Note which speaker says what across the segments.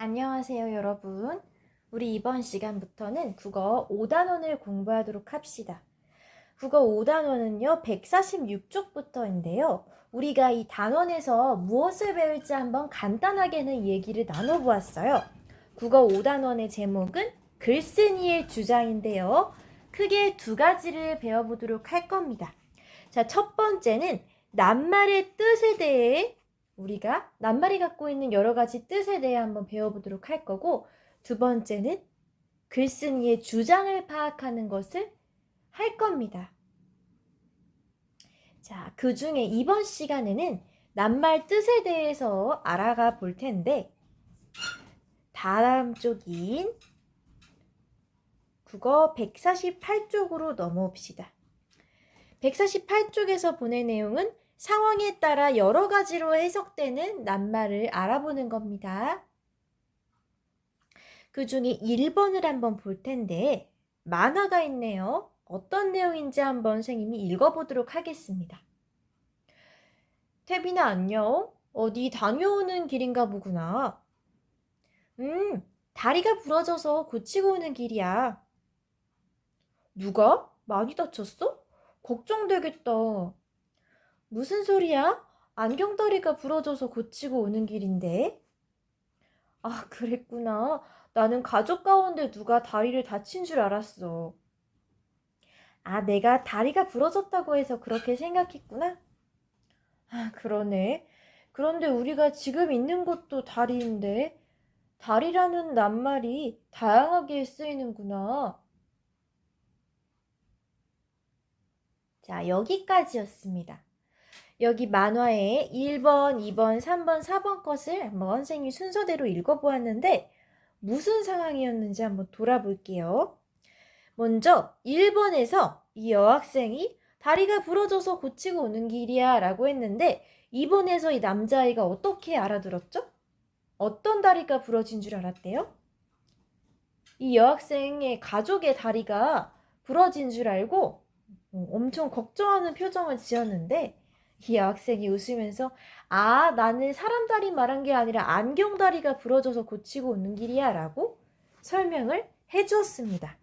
Speaker 1: 안녕하세요, 여러분. 우리 이번 시간부터는 국어 5단원을 공부하도록 합시다. 국어 5단원은요, 146쪽부터인데요. 우리가 이 단원에서 무엇을 배울지 한번 간단하게는 얘기를 나눠보았어요. 국어 5단원의 제목은 글쓴이의 주장인데요. 크게 두 가지를 배워보도록 할 겁니다. 자, 첫 번째는 낱말의 뜻에 대해 우리가 낱말이 갖고 있는 여러 가지 뜻에 대해 한번 배워보도록 할 거고, 두 번째는 글쓴이의 주장을 파악하는 것을 할 겁니다. 자, 그 중에 이번 시간에는 낱말 뜻에 대해서 알아가 볼 텐데, 다음 쪽인 국어 148쪽으로 넘어옵시다. 148쪽에서 보낸 내용은 상황에 따라 여러 가지로 해석되는 낱말을 알아보는 겁니다. 그 중에 1번을 한번 볼 텐데 만화가 있네요. 어떤 내용인지 한번 선생님이 읽어보도록 하겠습니다. 태빈아, 안녕. 어디 다녀오는 길인가 보구나. 다리가 부러져서 고치고 오는 길이야. 누가? 많이 다쳤어? 걱정되겠다. 무슨 소리야? 안경다리가 부러져서 고치고 오는 길인데? 아, 그랬구나. 나는 가족 가운데 누가 다리를 다친 줄 알았어. 아, 내가 다리가 부러졌다고 해서 그렇게 생각했구나? 아, 그러네. 그런데 우리가 지금 있는 곳도 다리인데, 다리라는 낱말이 다양하게 쓰이는구나. 자, 여기까지였습니다. 여기 만화에 1번, 2번, 3번, 4번 것을 한번 선생님이 순서대로 읽어보았는데 무슨 상황이었는지 한번 돌아볼게요. 먼저 1번에서 이 여학생이 다리가 부러져서 고치고 오는 길이야 라고 했는데 2번에서 이 남자아이가 어떻게 알아들었죠? 어떤 다리가 부러진 줄 알았대요? 이 여학생의 가족의 다리가 부러진 줄 알고 엄청 걱정하는 표정을 지었는데 이 여학생이 웃으면서 아, 나는 사람 다리 말한 게 아니라 안경 다리가 부러져서 고치고 오는 길이야 라고 설명을 해주었습니다.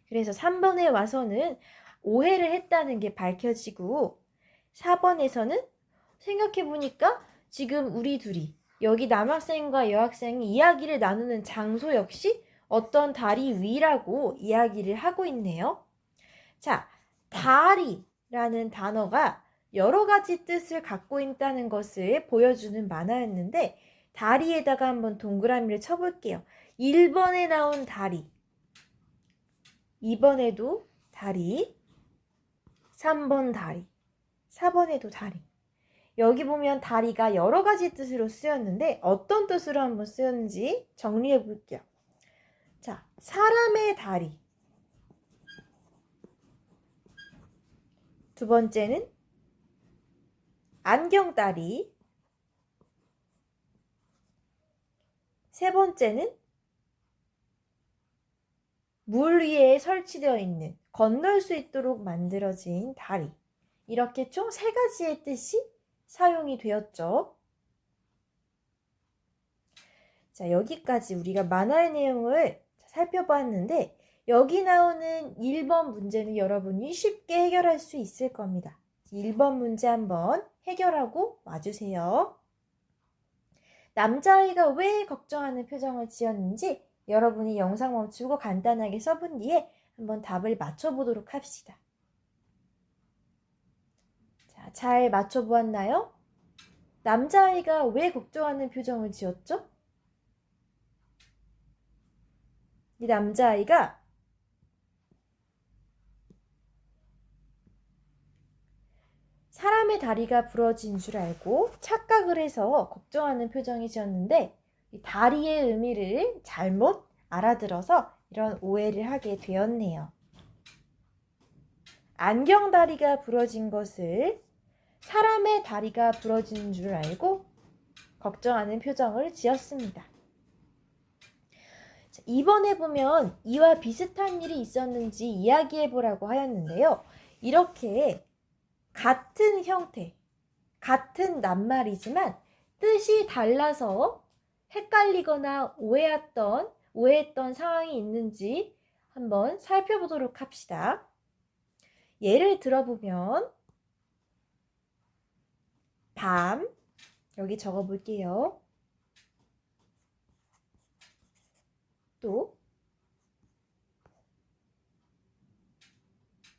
Speaker 1: 그래서 3번에 와서는 오해를 했다는 게 밝혀지고 4번에서는 생각해보니까 지금 우리 둘이 여기 남학생과 여학생이 이야기를 나누는 장소 역시 어떤 다리 위라고 이야기를 하고 있네요. 자, 다리라는 단어가 여러 가지 뜻을 갖고 있다는 것을 보여주는 만화였는데 다리에다가 한번 동그라미를 쳐볼게요. 1번에 나온 다리, 2번에도 다리, 3번 다리, 4번에도 다리. 여기 보면 다리가 여러 가지 뜻으로 쓰였는데 어떤 뜻으로 한번 쓰였는지 정리해 볼게요. 자, 사람의 다리. 두 번째는 안경다리. 세 번째는 물 위에 설치되어 있는 건널 수 있도록 만들어진 다리. 이렇게 총 3가지의 뜻이 사용이 되었죠. 자, 여기까지 우리가 만화의 내용을 살펴봤는데 여기 나오는 1번 문제는 여러분이 쉽게 해결할 수 있을 겁니다. 1번 문제 한번 해결하고 와주세요. 남자아이가 왜 걱정하는 표정을 지었는지 여러분이 영상 멈추고 간단하게 써본 뒤에 한번 답을 맞춰보도록 합시다. 자, 잘 맞춰보았나요? 남자아이가 왜 걱정하는 표정을 지었죠? 이 남자아이가 사람의 다리가 부러진 줄 알고 착각을 해서 걱정하는 표정이 지었는데 이 다리의 의미를 잘못 알아들어서 이런 오해를 하게 되었네요. 안경 다리가 부러진 것을 사람의 다리가 부러진 줄 알고 걱정하는 표정을 지었습니다. 자, 이번에 보면 이와 비슷한 일이 있었는지 이야기해보라고 하였는데요. 이렇게 같은 형태, 같은 낱말이지만 뜻이 달라서 헷갈리거나 오해했던 상황이 있는지 한번 살펴보도록 합시다. 예를 들어보면 밤, 여기 적어볼게요. 또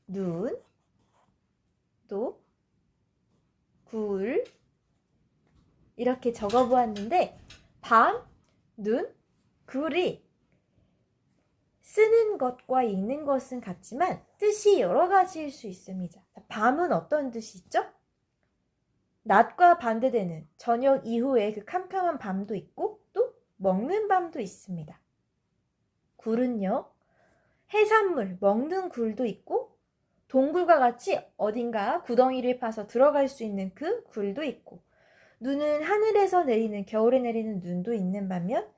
Speaker 1: 눈, 또 굴, 이렇게 적어보았는데 밤, 눈, 굴이 쓰는 것과 읽는 것은 같지만 뜻이 여러 가지일 수 있습니다. 밤은 어떤 뜻이 있죠? 낮과 반대되는 저녁 이후에 그 캄캄한 밤도 있고 또 먹는 밤도 있습니다. 굴은요, 해산물, 먹는 굴도 있고 동굴과 같이 어딘가 구덩이를 파서 들어갈 수 있는 그 굴도 있고, 눈은 하늘에서 내리는, 겨울에 내리는 눈도 있는 반면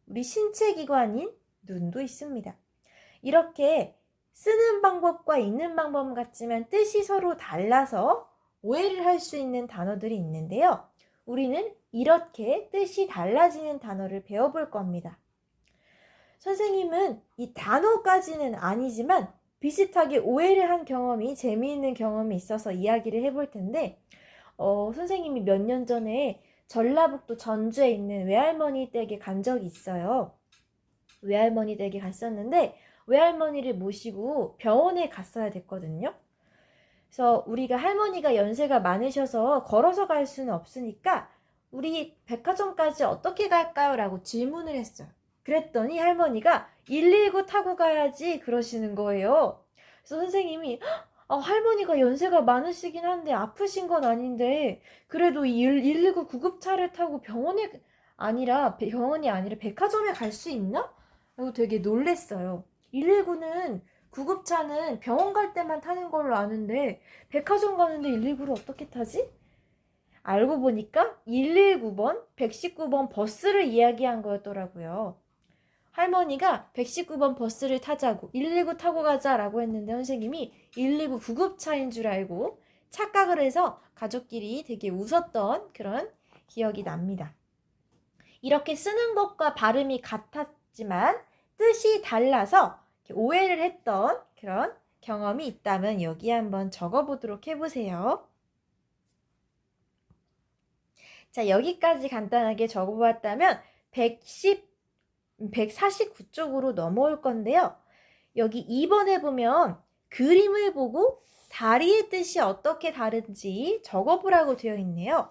Speaker 1: 우리 신체 기관인 눈도 있습니다. 이렇게 쓰는 방법과 읽는 방법은 같지만 뜻이 서로 달라서 오해를 할 수 있는 단어들이 있는데요. 우리는 이렇게 뜻이 달라지는 단어를 배워볼 겁니다. 선생님은 이 단어까지는 아니지만 비슷하게 오해를 한 경험이, 재미있는 경험이 있어서 이야기를 해볼 텐데, 선생님이 몇 년 전에 전라북도 전주에 있는 외할머니 댁에 간 적이 있어요. 외할머니 댁에 갔었는데 외할머니를 모시고 병원에 갔어야 됐거든요. 그래서 우리가 할머니가 연세가 많으셔서 걸어서 갈 수는 없으니까 우리 백화점까지 어떻게 갈까요? 라고 질문을 했어요. 그랬더니 할머니가 119 타고 가야지 그러시는 거예요. 그래서 선생님이 할머니가 연세가 많으시긴 한데 아프신 건 아닌데 그래도 119 구급차를 타고 병원이 아니라 백화점에 갈 수 있나? 라고 되게 놀랬어요. 119는 구급차는 병원 갈 때만 타는 걸로 아는데 백화점 가는데 119를 어떻게 타지? 알고 보니까 119번, 119번 버스를 이야기한 거였더라고요. 할머니가 119번 버스를 타자고 119 타고 가자라고 했는데 선생님이 119 구급차인 줄 알고 착각을 해서 가족끼리 되게 웃었던 그런 기억이 납니다. 이렇게 쓰는 것과 발음이 같았지만 뜻이 달라서 오해를 했던 그런 경험이 있다면 여기 한번 적어보도록 해보세요. 자, 여기까지 간단하게 적어보았다면 149쪽으로 넘어올 건데요. 여기 2번에 보면 그림을 보고 다리의 뜻이 어떻게 다른지 적어보라고 되어 있네요.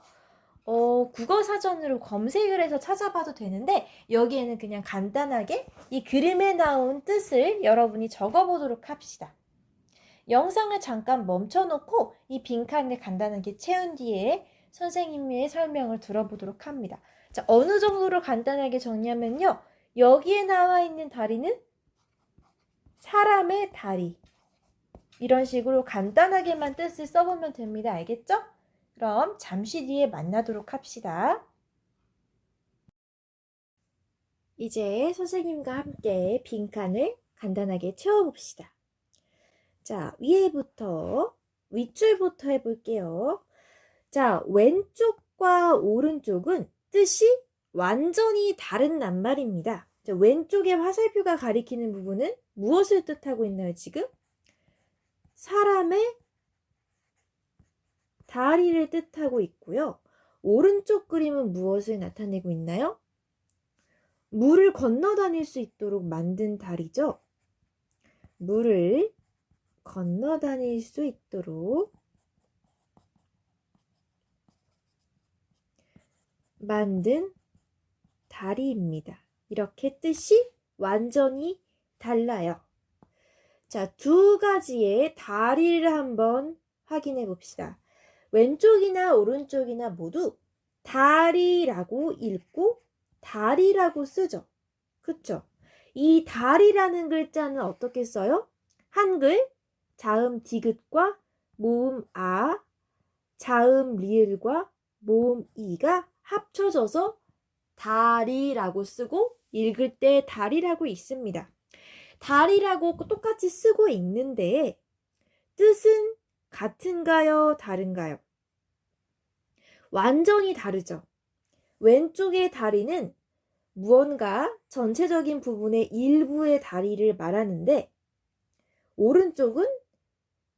Speaker 1: 국어사전으로 검색을 해서 찾아봐도 되는데 여기에는 그냥 간단하게 이 그림에 나온 뜻을 여러분이 적어보도록 합시다. 영상을 잠깐 멈춰놓고 이 빈칸을 간단하게 채운 뒤에 선생님의 설명을 들어보도록 합니다. 자, 어느 정도로 간단하게 정리하면요. 여기에 나와 있는 다리는 사람의 다리. 이런 식으로 간단하게만 뜻을 써보면 됩니다. 알겠죠? 그럼 잠시 뒤에 만나도록 합시다. 이제 선생님과 함께 빈칸을 간단하게 채워봅시다. 자, 윗줄부터 해볼게요. 자, 왼쪽과 오른쪽은 뜻이 완전히 다른 낱말입니다. 자, 왼쪽에 화살표가 가리키는 부분은 무엇을 뜻하고 있나요, 지금? 사람의 다리를 뜻하고 있고요. 오른쪽 그림은 무엇을 나타내고 있나요? 물을 건너 다닐 수 있도록 만든 다리죠. 물을 건너 다닐 수 있도록 만든 다리입니다. 이렇게 뜻이 완전히 달라요. 자, 두 가지의 다리를 한번 확인해 봅시다. 왼쪽이나 오른쪽이나 모두 다리라고 읽고 다리라고 쓰죠. 그쵸? 이 다리라는 글자는 어떻게 써요? 한글, 자음 디귿과 모음 아, 자음 리을과 모음 이가 합쳐져서 다리라고 쓰고 읽을 때 다리라고 읽습니다. 다리라고 똑같이 쓰고 읽는데 뜻은 같은가요? 다른가요? 완전히 다르죠. 왼쪽의 다리는 무언가 전체적인 부분의 일부의 다리를 말하는데 오른쪽은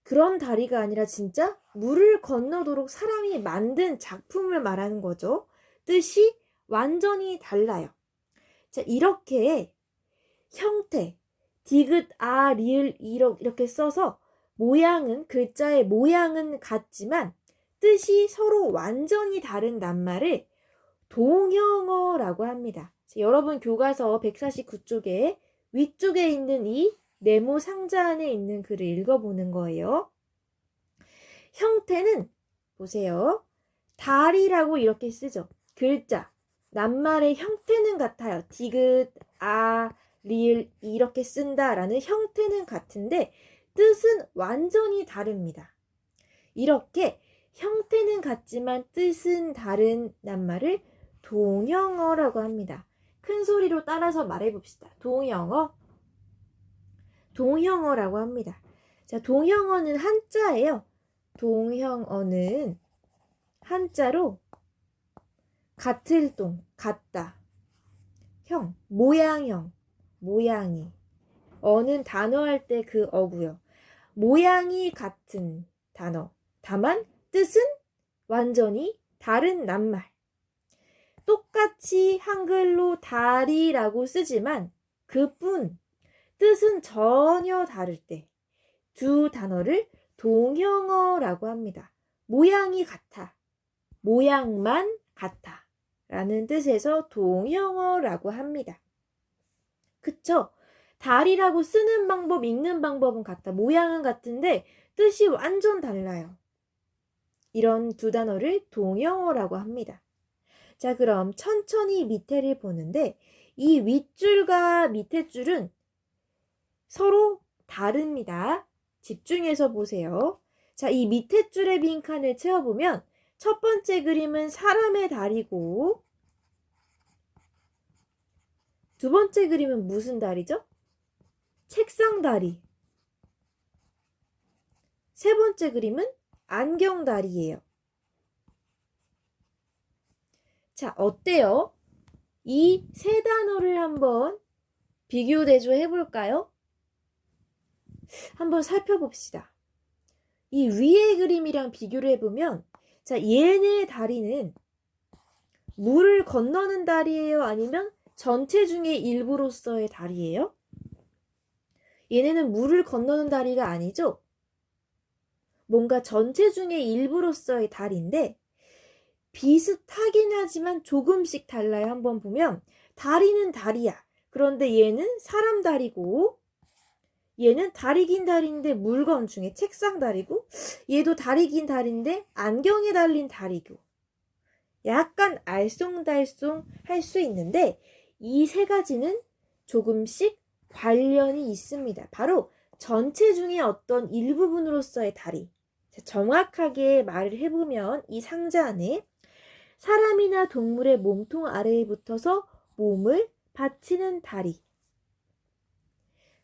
Speaker 1: 그런 다리가 아니라 진짜 물을 건너도록 사람이 만든 작품을 말하는 거죠. 뜻이 완전히 달라요. 자, 이렇게 형태, 디귿, 아, 리을, 이렇게 써서 모양은, 글자의 모양은 같지만 뜻이 서로 완전히 다른 낱말을 동형어라고 합니다. 자, 여러분 교과서 149쪽에 위쪽에 있는 이 네모 상자 안에 있는 글을 읽어보는 거예요. 형태는 보세요. 달이라고 이렇게 쓰죠. 글자, 낱말의 형태는 같아요. 디귿, 아, 리을 이렇게 쓴다라는 형태는 같은데 뜻은 완전히 다릅니다. 이렇게 형태는 같지만 뜻은 다른 낱말을 동형어라고 합니다. 큰 소리로 따라서 말해봅시다. 동형어, 동형어라고 합니다. 자, 동형어는 한자예요. 동형어는 한자로 같을 동, 같다. 형, 모양형, 모양이. 어는 단어 할 때 그 어고요. 모양이 같은 단어. 다만 뜻은 완전히 다른 낱말. 똑같이 한글로 다리라고 쓰지만 그뿐 뜻은 전혀 다를 때 두 단어를 동형어라고 합니다. 모양이 같아, 모양만 같아 라는 뜻에서 동형어라고 합니다. 그쵸? 달이라고 쓰는 방법, 읽는 방법은 같다. 모양은 같은데 뜻이 완전 달라요. 이런 두 단어를 동형어라고 합니다. 자, 그럼 천천히 밑에를 보는데 이 윗줄과 밑에 줄은 서로 다릅니다. 집중해서 보세요. 자, 이 밑에 줄의 빈칸을 채워보면 첫 번째 그림은 사람의 다리고 두 번째 그림은 무슨 다리죠? 책상 다리. 세 번째 그림은 안경 다리예요. 자, 어때요? 이 세 단어를 한번 비교 대조 해볼까요? 한번 살펴봅시다. 이 위의 그림이랑 비교를 해보면 자, 얘네 다리는 물을 건너는 다리예요? 아니면 전체 중의 일부로서의 다리예요? 얘네는 물을 건너는 다리가 아니죠? 뭔가 전체 중의 일부로서의 다리인데 비슷하긴 하지만 조금씩 달라요. 한번 보면 다리는 다리야. 그런데 얘는 사람 다리고 얘는 다리 긴 다리인데 물건 중에 책상 다리고 얘도 다리 긴 다리인데 안경에 달린 다리고 약간 알쏭달쏭 할 수 있는데 이 세 가지는 조금씩 관련이 있습니다. 바로 전체 중에 어떤 일부분으로서의 다리. 정확하게 말을 해보면 이 상자 안에 사람이나 동물의 몸통 아래에 붙어서 몸을 받치는 다리.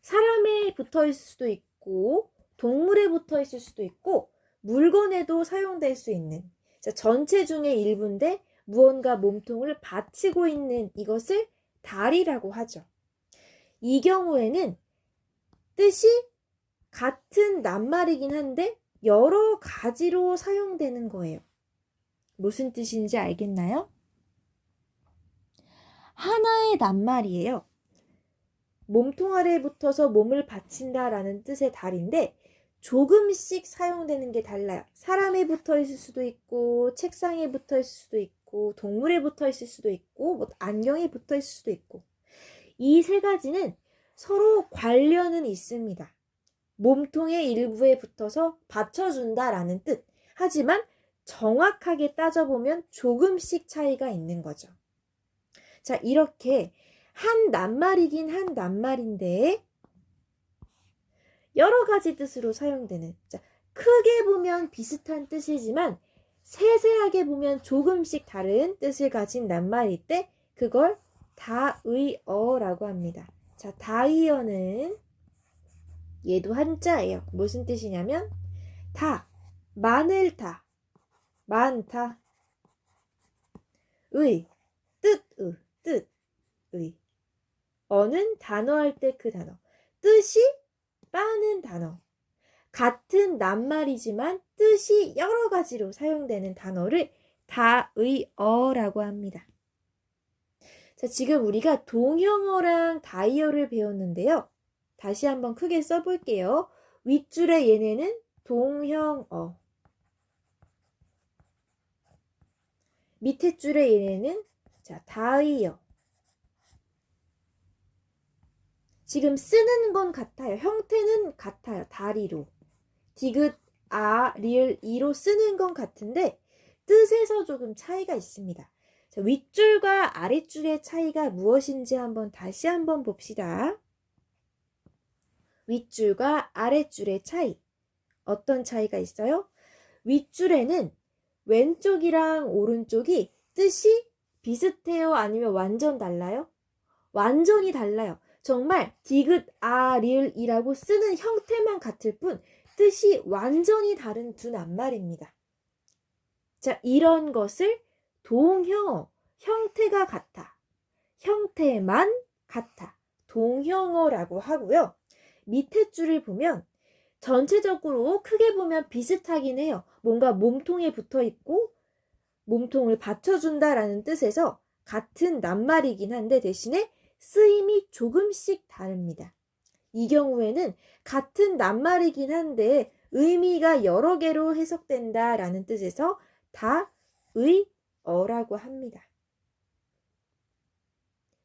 Speaker 1: 사람에 붙어 있을 수도 있고 동물에 붙어 있을 수도 있고 물건에도 사용될 수 있는 전체 중의 일부인데 무언가 몸통을 받치고 있는 이것을 다리라고 하죠. 이 경우에는 뜻이 같은 낱말이긴 한데 여러 가지로 사용되는 거예요. 무슨 뜻인지 알겠나요? 하나의 낱말이에요. 몸통 아래에 붙어서 몸을 받친다라는 뜻의 다리인데 조금씩 사용되는 게 달라요. 사람에 붙어 있을 수도 있고 책상에 붙어 있을 수도 있고 동물에 붙어 있을 수도 있고 뭐 안경에 붙어 있을 수도 있고 이 세 가지는 서로 관련은 있습니다. 몸통의 일부에 붙어서 받쳐준다라는 뜻. 하지만 정확하게 따져보면 조금씩 차이가 있는 거죠. 자, 이렇게 한 낱말이긴 한 낱말인데 여러 가지 뜻으로 사용되는 자, 크게 보면 비슷한 뜻이지만 세세하게 보면 조금씩 다른 뜻을 가진 낱말일 때 그걸 다의어라고 합니다. 자, 다의어는 얘도 한자예요. 무슨 뜻이냐면 다, 많을다, 많다, 의, 뜻의, 뜻, 다의. 어는 단어할 때 그 단어. 뜻이 빠는 단어. 같은 낱말이지만 뜻이 여러 가지로 사용되는 단어를 다의어라고 합니다. 자, 지금 우리가 동형어랑 다이어를 배웠는데요. 다시 한번 크게 써볼게요. 윗줄의 얘네는 동형어. 밑에 줄의 얘네는 자, 다이어. 지금 쓰는 건 같아요. 형태는 같아요. 다리로. 디귿, 리을, 이로 쓰는 건 같은데 뜻에서 조금 차이가 있습니다. 자, 윗줄과 아랫줄의 차이가 무엇인지 다시 한번 봅시다. 윗줄과 아랫줄의 차이. 어떤 차이가 있어요? 윗줄에는 왼쪽이랑 오른쪽이 뜻이 비슷해요? 아니면 완전 달라요? 완전히 달라요. 정말 디귿, 리을, 이라고 쓰는 형태만 같을 뿐 뜻이 완전히 다른 두 낱말입니다. 자, 이런 것을 동형어, 형태가 같아. 형태만 같아. 동형어라고 하고요. 밑에 줄을 보면 전체적으로 크게 보면 비슷하긴 해요. 뭔가 몸통에 붙어 있고 몸통을 받쳐준다라는 뜻에서 같은 낱말이긴 한데 대신에 쓰임이 조금씩 다릅니다. 이 경우에는 같은 낱말이긴 한데 의미가 여러 개로 해석된다라는 뜻에서 다의어라고 합니다.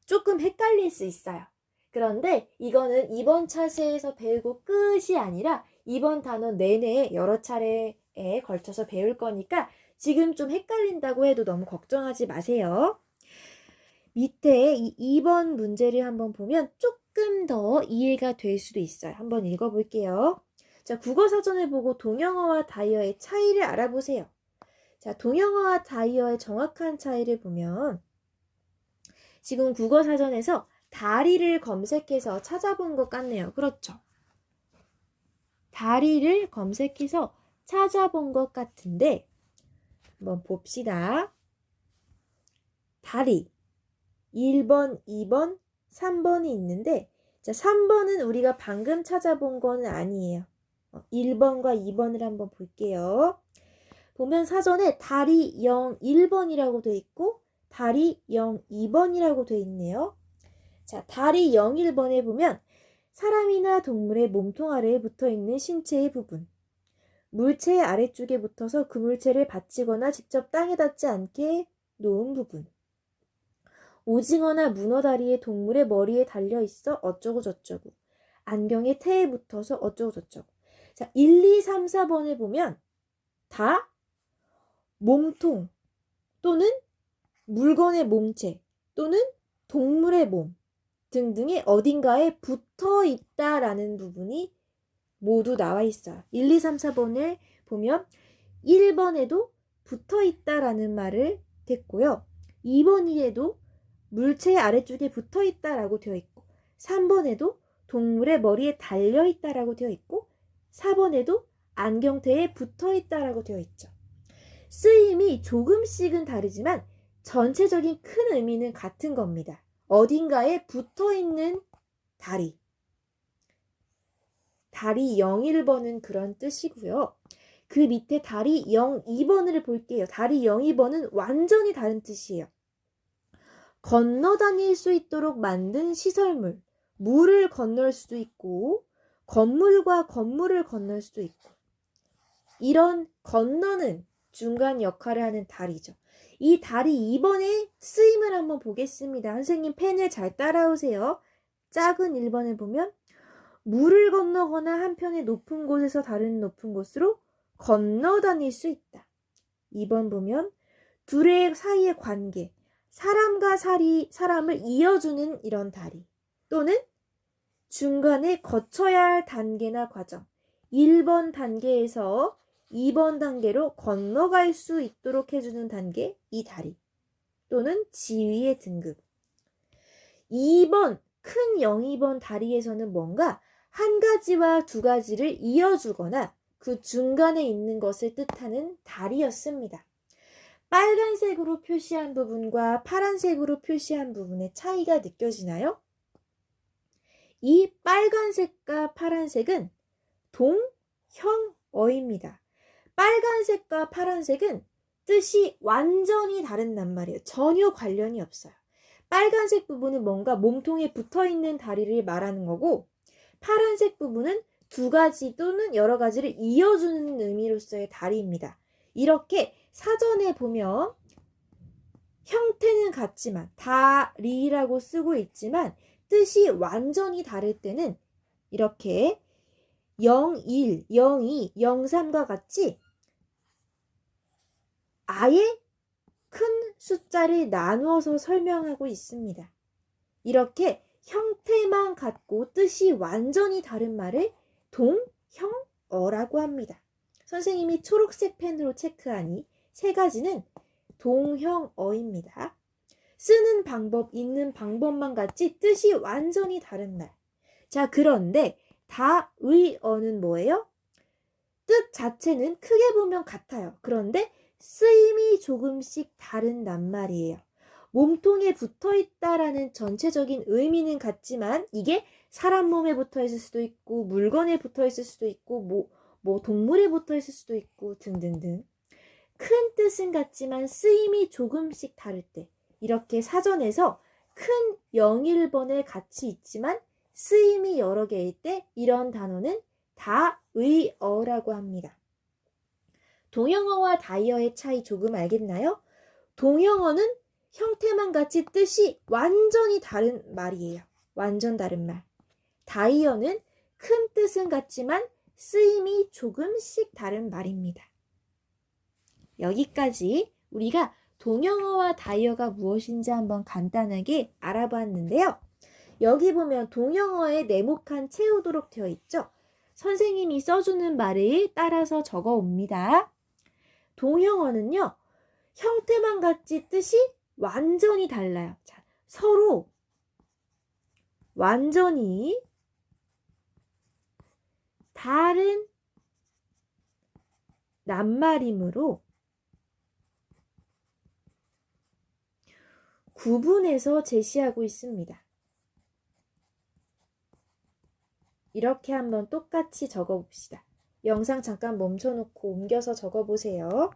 Speaker 1: 조금 헷갈릴 수 있어요. 그런데 이거는 이번 차세에서 배우고 끝이 아니라 이번 단어 내내 여러 차례에 걸쳐서 배울 거니까 지금 좀 헷갈린다고 해도 너무 걱정하지 마세요. 밑에 이 2번 문제를 한번 보면 조금 더 이해가 될 수도 있어요. 한번 읽어볼게요. 자, 국어사전을 보고 동형어와 다이어의 차이를 알아보세요. 자, 동형어와 다이어의 정확한 차이를 보면 지금 국어사전에서 다리를 검색해서 찾아본 것 같네요. 그렇죠? 다리를 검색해서 찾아본 것 같은데 한번 봅시다. 다리 1번, 2번, 3번이 있는데 자, 3번은 우리가 방금 찾아본 건 아니에요. 1번과 2번을 한번 볼게요. 보면 사전에 다리 0, 1번이라고 돼 있고 다리 0, 2번이라고 돼 있네요. 자, 다리 0, 1번에 보면 사람이나 동물의 몸통 아래에 붙어있는 신체의 부분. 물체의 아래쪽에 붙어서 그 물체를 받치거나 직접 땅에 닿지 않게 놓은 부분. 오징어나 문어 다리에 동물의 머리에 달려있어 어쩌고 저쩌고. 안경의 태에 붙어서 어쩌고 저쩌고. 자, 1, 2, 3, 4번에 보면 다 몸통 또는 물건의 몸체 또는 동물의 몸 등등의 어딘가에 붙어 있다라는 부분이 모두 나와 있어요. 1, 2, 3, 4번을 보면 1번에도 붙어 있다라는 말을 됐고요. 2번에도 물체의 아래쪽에 붙어 있다라고 되어 있고 3번에도 동물의 머리에 달려 있다라고 되어 있고 4번에도 안경테에 붙어 있다라고 되어 있죠. 쓰임이 조금씩은 다르지만 전체적인 큰 의미는 같은 겁니다. 어딘가에 붙어있는 다리. 다리 0, 1번은 그런 뜻이고요. 그 밑에 다리 0, 2번을 볼게요. 다리 0, 2번은 완전히 다른 뜻이에요. 건너 다닐 수 있도록 만든 시설물. 물을 건널 수도 있고 건물과 건물을 건널 수도 있고 이런 건너는 중간 역할을 하는 다리죠. 이 다리 2번의 쓰임을 한번 보겠습니다. 선생님 펜을 잘 따라오세요. 작은 1번을 보면 물을 건너거나 한편의 높은 곳에서 다른 높은 곳으로 건너 다닐 수 있다. 2번 보면 둘의 사이의 관계, 사람과 사람을 이어주는 이런 다리 또는 중간에 거쳐야 할 단계나 과정 1번 단계에서 2번 단계로 건너갈 수 있도록 해주는 단계, 이 다리 또는 지위의 등급 2번 큰 0, 2번 다리에서는 뭔가 한 가지와 두 가지를 이어주거나 그 중간에 있는 것을 뜻하는 다리였습니다. 빨간색으로 표시한 부분과 파란색으로 표시한 부분의 차이가 느껴지나요? 이 빨간색과 파란색은 동형어입니다. 빨간색과 파란색은 뜻이 완전히 다른 낱말이에요. 전혀 관련이 없어요. 빨간색 부분은 뭔가 몸통에 붙어있는 다리를 말하는 거고, 파란색 부분은 두 가지 또는 여러 가지를 이어주는 의미로서의 다리입니다. 이렇게 사전에 보면 형태는 같지만 다리라고 쓰고 있지만 뜻이 완전히 다를 때는 이렇게 01, 02, 03과 같이 아예 큰 숫자를 나누어서 설명하고 있습니다. 이렇게 형태만 같고 뜻이 완전히 다른 말을 동형어라고 합니다. 선생님이 초록색 펜으로 체크하니 세 가지는 동형어입니다. 쓰는 방법, 읽는 방법만 같이 뜻이 완전히 다른 말. 자, 그런데 다의어는 뭐예요? 뜻 자체는 크게 보면 같아요. 그런데 쓰임이 조금씩 다른 낱말이에요. 몸통에 붙어있다라는 전체적인 의미는 같지만 이게 사람 몸에 붙어있을 수도 있고 물건에 붙어있을 수도 있고 뭐 동물에 붙어있을 수도 있고 등등등. 큰 뜻은 같지만 쓰임이 조금씩 다를 때 이렇게 사전에서 큰 01번에 같이 있지만 쓰임이 여러 개일 때 이런 단어는 다의어라고 합니다. 동형어와 다의어의 차이 조금 알겠나요? 동형어는 형태만 같이 뜻이 완전히 다른 말이에요. 완전 다른 말. 다의어는 큰 뜻은 같지만 쓰임이 조금씩 다른 말입니다. 여기까지 우리가 동형어와 다의어가 무엇인지 한번 간단하게 알아봤는데요. 여기 보면 동형어에 네모칸 채우도록 되어 있죠. 선생님이 써주는 말을 따라서 적어 옵니다. 동형어는요, 형태만 같이 뜻이 완전히 달라요. 자, 서로 완전히 다른 낱말이므로 구분해서 제시하고 있습니다. 이렇게 한번 똑같이 적어봅시다. 영상 잠깐 멈춰놓고 옮겨서 적어보세요.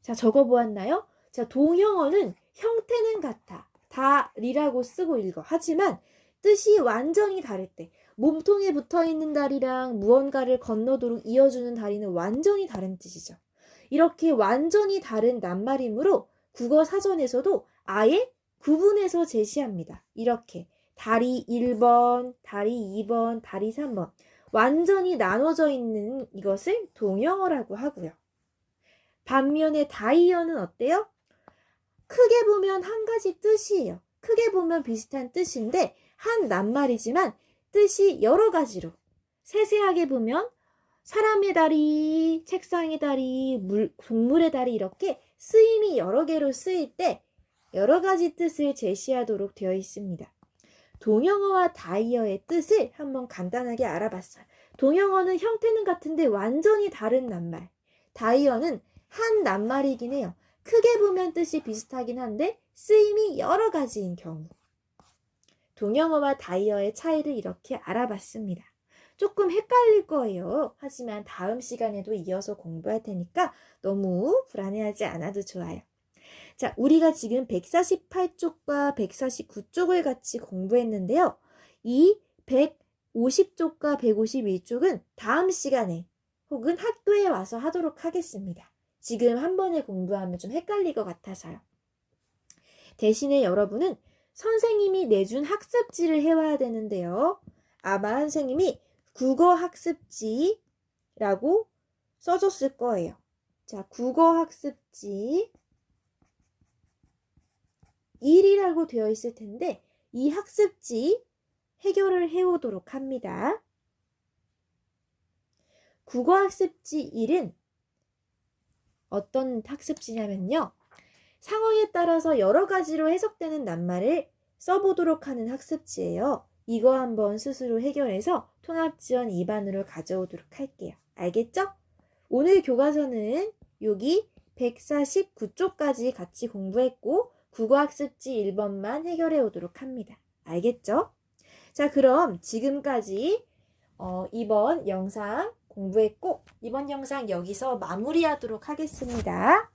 Speaker 1: 자, 적어보았나요? 자, 동형어는 형태는 같아. 다리라고 쓰고 읽어. 하지만 뜻이 완전히 다를 때 몸통에 붙어있는 다리랑 무언가를 건너도록 이어주는 다리는 완전히 다른 뜻이죠. 이렇게 완전히 다른 낱말이므로 국어 사전에서도 아예 구분해서 제시합니다. 이렇게 다리 1번, 다리 2번, 다리 3번 완전히 나눠져 있는 이것을 동형어라고 하고요. 반면에 다의어는 어때요? 크게 보면 한 가지 뜻이에요. 크게 보면 비슷한 뜻인데 한 낱말이지만 뜻이 여러 가지로 세세하게 보면 사람의 다리, 책상의 다리, 동물의 다리 이렇게 쓰임이 여러 개로 쓰일 때 여러 가지 뜻을 제시하도록 되어 있습니다. 동형어와 다의어의 뜻을 한번 간단하게 알아봤어요. 동형어는 형태는 같은데 완전히 다른 낱말. 다의어는 한 낱말이긴 해요. 크게 보면 뜻이 비슷하긴 한데 쓰임이 여러 가지인 경우. 동형어와 다의어의 차이를 이렇게 알아봤습니다. 조금 헷갈릴 거예요. 하지만 다음 시간에도 이어서 공부할 테니까 너무 불안해하지 않아도 좋아요. 자, 우리가 지금 148쪽과 149쪽을 같이 공부했는데요. 이 150쪽과 151쪽은 다음 시간에 혹은 학교에 와서 하도록 하겠습니다. 지금 한 번에 공부하면 좀 헷갈릴 것 같아서요. 대신에 여러분은 선생님이 내준 학습지를 해와야 되는데요. 아마 선생님이 국어학습지라고 써줬을 거예요. 자, 국어학습지 1이라고 되어 있을 텐데 이 학습지 해결을 해오도록 합니다. 국어학습지 1은 어떤 학습지냐면요. 상황에 따라서 여러 가지로 해석되는 낱말을 써보도록 하는 학습지예요. 이거 한번 스스로 해결해서 통합지원 2반으로 가져오도록 할게요. 알겠죠? 오늘 교과서는 여기 149쪽까지 같이 공부했고 국어학습지 1번만 해결해 오도록 합니다. 알겠죠? 자, 그럼 지금까지 이번 영상 공부했고 이번 영상 여기서 마무리하도록 하겠습니다.